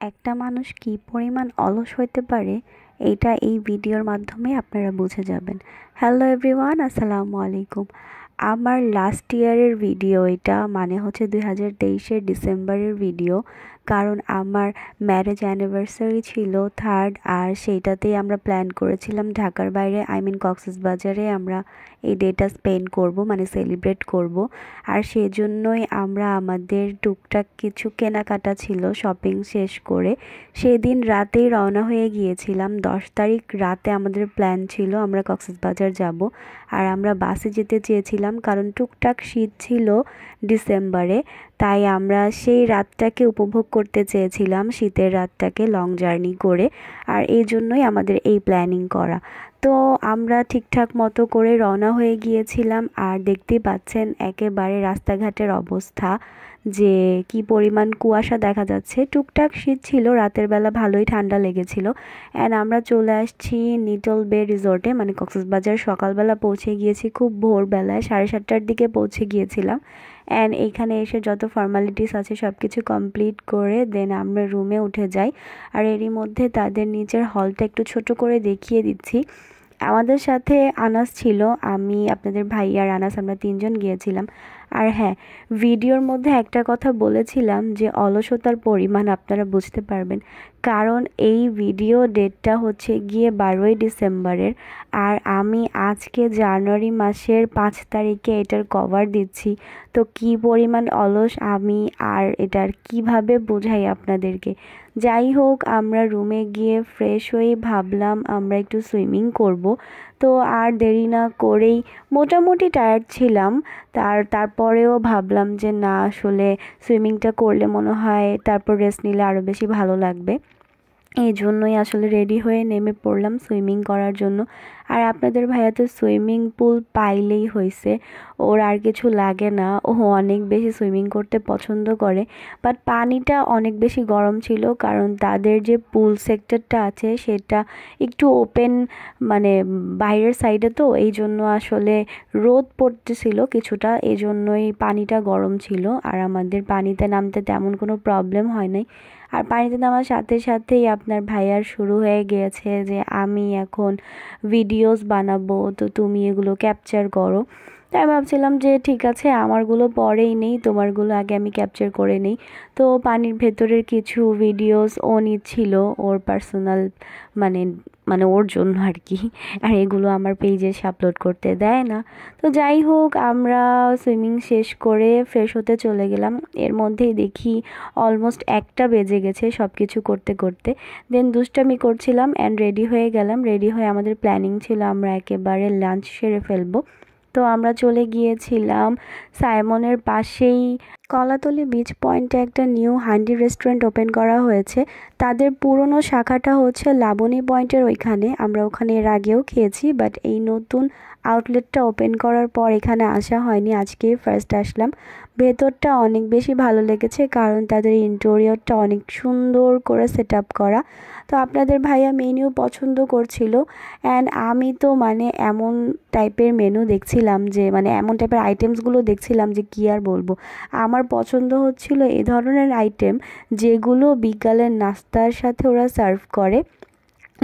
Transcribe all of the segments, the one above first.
একটা মানুষ কী পরিমাণ অলস হইতে পারে এইটা এই ভিডিওর মাধ্যমে আপনারা বুঝে যাবেন। হ্যালো এভরিওয়ান, আসসালামু আলাইকুম। আমার লাস্ট ইয়ারের ভিডিও এটা, মানে হচ্ছে 2023-এর ডিসেম্বরের ভিডিও। কারণ আমার ম্যারেজ অ্যানিভার্সারি ছিল 3rd, আর সেইটাতেই আমরা প্ল্যান করেছিলাম ঢাকার বাইরে, কক্সবাজারে আমরা এই ডেটা স্পেন্ড করব, মানে সেলিব্রেট করব। আর সেজন্যই আমরা আমাদের টুকটাক কিছু কেনাকাটা ছিল, শপিং শেষ করে সেদিন রাতেই রওনা হয়ে গিয়েছিলাম। 10 তারিখ রাতে আমাদের প্ল্যান ছিল আমরা কক্সবাজার যাব। আর আমরা বাসে যেতে চেয়েছিলাম কারণ টুকটাক শীত ছিল ডিসেম্বরে, তাই আমরা সেই রাতটাকে উপভোগ করতে চেয়েছিলাম, শীতের রাতটাকে লং জার্নি করে। আর এই জন্যই আমাদের এই প্ল্যানিং করা। তো আমরা ঠিকঠাক মতো করে রওনা হয়ে গিয়েছিলাম। আর দেখতেই পাচ্ছেন একেবারে রাস্তাঘাটের অবস্থা, যে কি পরিমাণ কুয়াশা দেখা যাচ্ছে। টুকটাক শীত ছিল, রাতের বেলা ভালোই ঠান্ডা লেগেছিল। অ্যান্ড আমরা চলে আসছি নিটল বে রিসোর্টে, মানে কক্সবাজার সকালবেলা পৌঁছে গিয়েছি, খুব ভোরবেলায় 7:30টার দিকে পৌঁছে গিয়েছিলাম। অ্যান্ড এইখানে এসে যত ফর্মালিটিস আছে সব কিছু কমপ্লিট করে দেন আমরা রুমে উঠে যাই। আর এরই মধ্যে তাদের নিচের হলটা একটু ছোট করে দেখিয়ে দিচ্ছি। আমাদের সাথে আনাস ছিল, আমি, আপনাদের ভাই আর আনাস, আমরা 3জন গিয়েছিলাম। আর হ্যাঁ, ভিডিওর মধ্যে একটা কথা বলেছিলাম যে অলসতার পরিমাণ আপনারা বুঝতে পারবেন, কারণ এই ভিডিও ডেটটা হচ্ছে গিয়ে 12ই ডিসেম্বরের, আর আমি আজকে জানুয়ারি মাসের 5 তারিখে এটার কভার দিচ্ছি। তো কি পরিমাণ অলস আমি, আর এটার কিভাবে বোঝাই আপনাদেরকে। যাই হোক, আমরা রুমে গিয়ে ফ্রেশ হয়ে ভাবলাম আমরা একটু সুইমিং করব। তো আর দেরি না করেই, মোটামুটি টায়ার্ড ছিলাম, তারপরেও ভাবলাম যে না, আসলে সুইমিংটা করলে মনে হয় তারপর রেস্ট নিলে আরও বেশি ভালো লাগবে। এই জন্যই আসলে রেডি হয়ে নেমে পড়লাম সুইমিং করার জন্য। আর আপনাদের ভাইয়া তো সুইমিং পুল পাইলেই হয়েছে, ওর আর কিছু লাগে না, ও অনেক বেশি সুইমিং করতে পছন্দ করে। বাট পানিটা অনেক বেশি গরম ছিল, কারণ তাদের যে পুল সেক্টরটা আছে সেটা একটু ওপেন, মানে বাইরের সাইডে, তো এই জন্য আসলে রোদ পড়তেছিল কিছুটা, এই জন্যই পানিটা গরম ছিল। আর আমাদের পানিতে নামতে তেমন কোনো প্রবলেম হয় নাই। আর পানিতে নামার সাথে সাথেই আপনার ভাইয়ার শুরু হয়ে গিয়েছে যে আমি এখন ভিডিওস বানাবো, তো তুমি এগুলো ক্যাপচার করো। তাই ভাবছিলাম যে ঠিক আছে, আমারগুলো পরেই নেই, তোমারগুলো আগে আমি ক্যাপচার করে নেই। তো পানির ভেতরের কিছু ভিডিওস ও নিচ্ছিল ওর পার্সোনাল, মানে মানে ওর জন্য আর কি। আর এগুলো আমার পেজে আপলোড করতে দেয় না। তো যাই হোক, আমরা সুইমিং শেষ করে ফ্রেশ হতে চলে গেলাম। এর মধ্যেই দেখি অলমোস্ট 1টা বেজে গেছে সব কিছু করতে করতে। দেন দুষ্টামি করছিলাম অ্যান্ড রেডি হয়ে গেলাম। রেডি হয়ে আমাদের প্ল্যানিং ছিল আমরা একেবারে লাঞ্চ সেরে ফেলবো। তো আমরা চলে গিয়েছিলাম সাইমনের পাশেই কলাতলি বিচ পয়েন্টে একটা নিউ হান্ডি রেস্টুরেন্ট ওপেন করা হয়েছে। তাদের পুরনো শাখাটা হচ্ছে লাবণী পয়েন্টের ওইখানে, আমরা ওখানে এর আগেও খেয়েছি, বাট এই নতুন আউটলেটটা ওপেন করার পর এখানে আসা হয়নি, আজকেই ফার্স্ট আসলাম। ভেতরটা অনেক বেশি ভালো লেগেছে, কারণ তাদের ইন্টেরিয়রটা অনেক সুন্দর করে সেট আপ করা। তো আপনাদের ভাইয়া মেনু পছন্দ করছিল, অ্যান্ড আমি তো মানে এমন টাইপের মেনু দেখছিলাম, যে মানে এমন টাইপের আইটেমসগুলো দেখছিলাম যে কী আর বলবো। আমার পছন্দ হচ্ছিল এ ধরনের আইটেম যেগুলো বিকালের নাস্তার সাথে ওরা সার্ভ করে।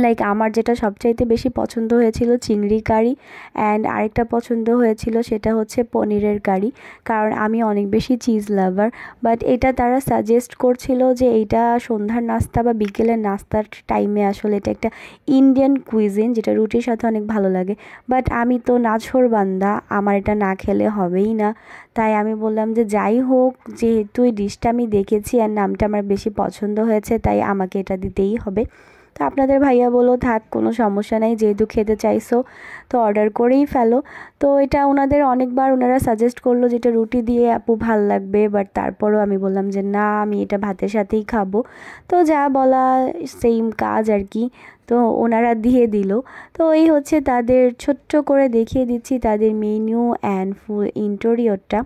লাইক আমার যেটা সবচাইতে বেশি পছন্দ হয়েছিল চিংড়ি কারি, অ্যান্ড আরেকটা পছন্দ হয়েছিল সেটা হচ্ছে পনিরের কারি, কারণ আমি অনেক বেশি চিজ লাভার। বাট এটা তারা সাজেস্ট করছিল যে এইটা সন্ধ্যার নাস্তা বা বিকেলের নাস্তার টাইমে আসলে এটা একটা ইন্ডিয়ান কুইজিন, যেটা রুটির সাথে অনেক ভালো লাগে। বাট আমি তো নাছোড়বান্দা, আমার এটা না খেলে হবেই না। তাই আমি বললাম যে যাই হোক, যেহেতু এই ডিশটা আমি দেখেছি আর নামটা আমার বেশি পছন্দ হয়েছে, তাই আমাকে এটা দিতেই হবে। তো আপনাদের ভাইয়া বললো থাক, কোনো সমস্যা নেই, যেহেতু খেতে চাইছো তো অর্ডার করেই ফেলো। তো এটা ওনাদের অনেকবার ওনারা সাজেস্ট করলো যেটা রুটি দিয়ে আপু ভাল লাগবে, বাট তারপরও আমি বললাম যে না, আমি এটা ভাতের সাথেই খাবো। তো যা বলা সেম কাজ আর কি। তো ওনারা দিয়ে দিল। তো এই হচ্ছে তাদের, ছোট্ট করে দেখিয়ে দিচ্ছি তাদের মেনু অ্যান্ড ফুল ইন্টেরিয়রটা।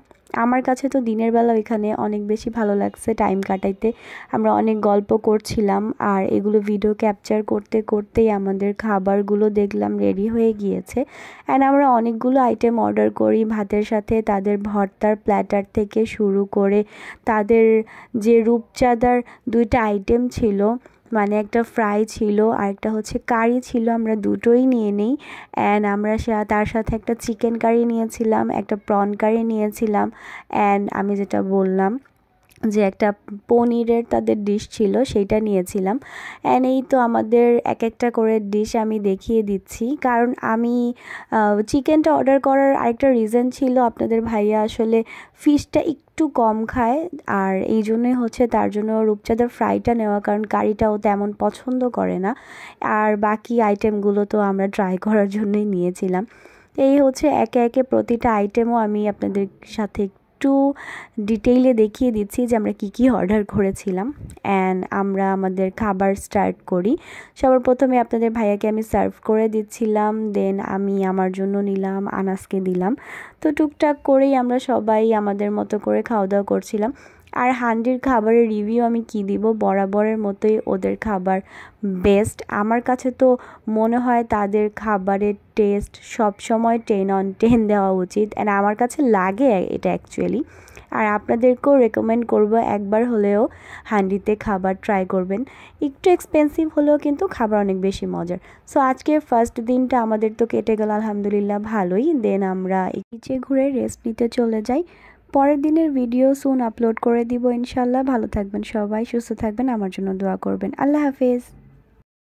আমার কাছে তো দিনের বেলা এখানে অনেক বেশি ভালো লাগছে টাইম কাটাইতে। আমরা অনেক গল্প করছিলাম আর এগুলো ভিডিও ক্যাপচার করতে করতেই আমাদের খাবারগুলো দেখলাম রেডি হয়ে গিয়েছে। অ্যান্ড আমরা অনেকগুলো আইটেম অর্ডার করি ভাতের সাথে, তাদের ভর্তার প্ল্যাটার থেকে শুরু করে তাদের যে রূপচাঁদার 2টা আইটেম ছিল, মানে একটা ফ্রাই ছিল আর একটা হচ্ছে কারি ছিল, আমরা দুটোই নিয়ে নিই। অ্যান্ড আমরা তার সাথে একটা চিকেন কারি নিয়েছিলাম, একটা প্রন কারি নিয়েছিলাম, অ্যান্ড আমি যেটা বললাম যে একটা পনিরের তাদের ডিশ ছিল সেইটা নিয়েছিলাম। অ্যান্ড এই তো আমাদের এক একটা করে ডিশ আমি দেখিয়ে দিচ্ছি, কারণ আমি চিকেনটা অর্ডার করার আরেকটা রিজন ছিল আপনাদের ভাইয়া আসলে ফিশটা একটু কম খায়, আর এই জন্যই হচ্ছে তার জন্য রূপচাঁদার ফ্রাইটা নেওয়া, কারণ কারিটাও তেমন পছন্দ করে না। আর বাকি আইটেমগুলো তো আমরা ট্রাই করার জন্যই নিয়েছিলাম। এই হচ্ছে একে একে প্রতিটা আইটেমও আমি আপনাদের সাথে একটু ডিটেইলে দেখিয়ে দিচ্ছি যে আমরা কি অর্ডার করেছিলাম। অ্যান্ড আমরা আমাদের খাবার স্টার্ট করি। সবার প্রথমে আপনাদের ভাইয়াকে আমি সার্ভ করে দিচ্ছিলাম, দেন আমি আমার জন্য নিলাম, আনাসকে দিলাম। তো টুকটাক করেই আমরা সবাই আমাদের মতো করে খাওয়া দাওয়া করছিলাম। আর হান্ডির খাবারের রিভিউ আমি কি দিব, বরাবরের মতোই ওদের খাবার বেস্ট। আমার কাছে তো মনে হয় তাদের খাবারের টেস্ট সবসময় 10/10 দেওয়া উচিত, অ্যান্ড আমার কাছে লাগে এটা অ্যাকচুয়ালি। আর আপনাদেরকেও রেকমেন্ড করব একবার হলেও হান্ডিতে খাবার ট্রাই করবেন। একটু এক্সপেন্সিভ হলেও কিন্তু খাবার অনেক বেশি মজার। সো আজকের ফার্স্ট দিনটা আমাদের তো কেটে গেল আলহামদুলিল্লাহ ভালোই। দেন আমরা নিচে ঘুরে রেস্ট নিতে চলে যাই। পরের দিনের ভিডিও সুন আপলোড করে দিব ইনশাল্লাহ। ভালো থাকবেন সবাই, সুস্থ থাকবেন, আমার জন্য দোয়া করবেন। আল্লাহ হাফেজ।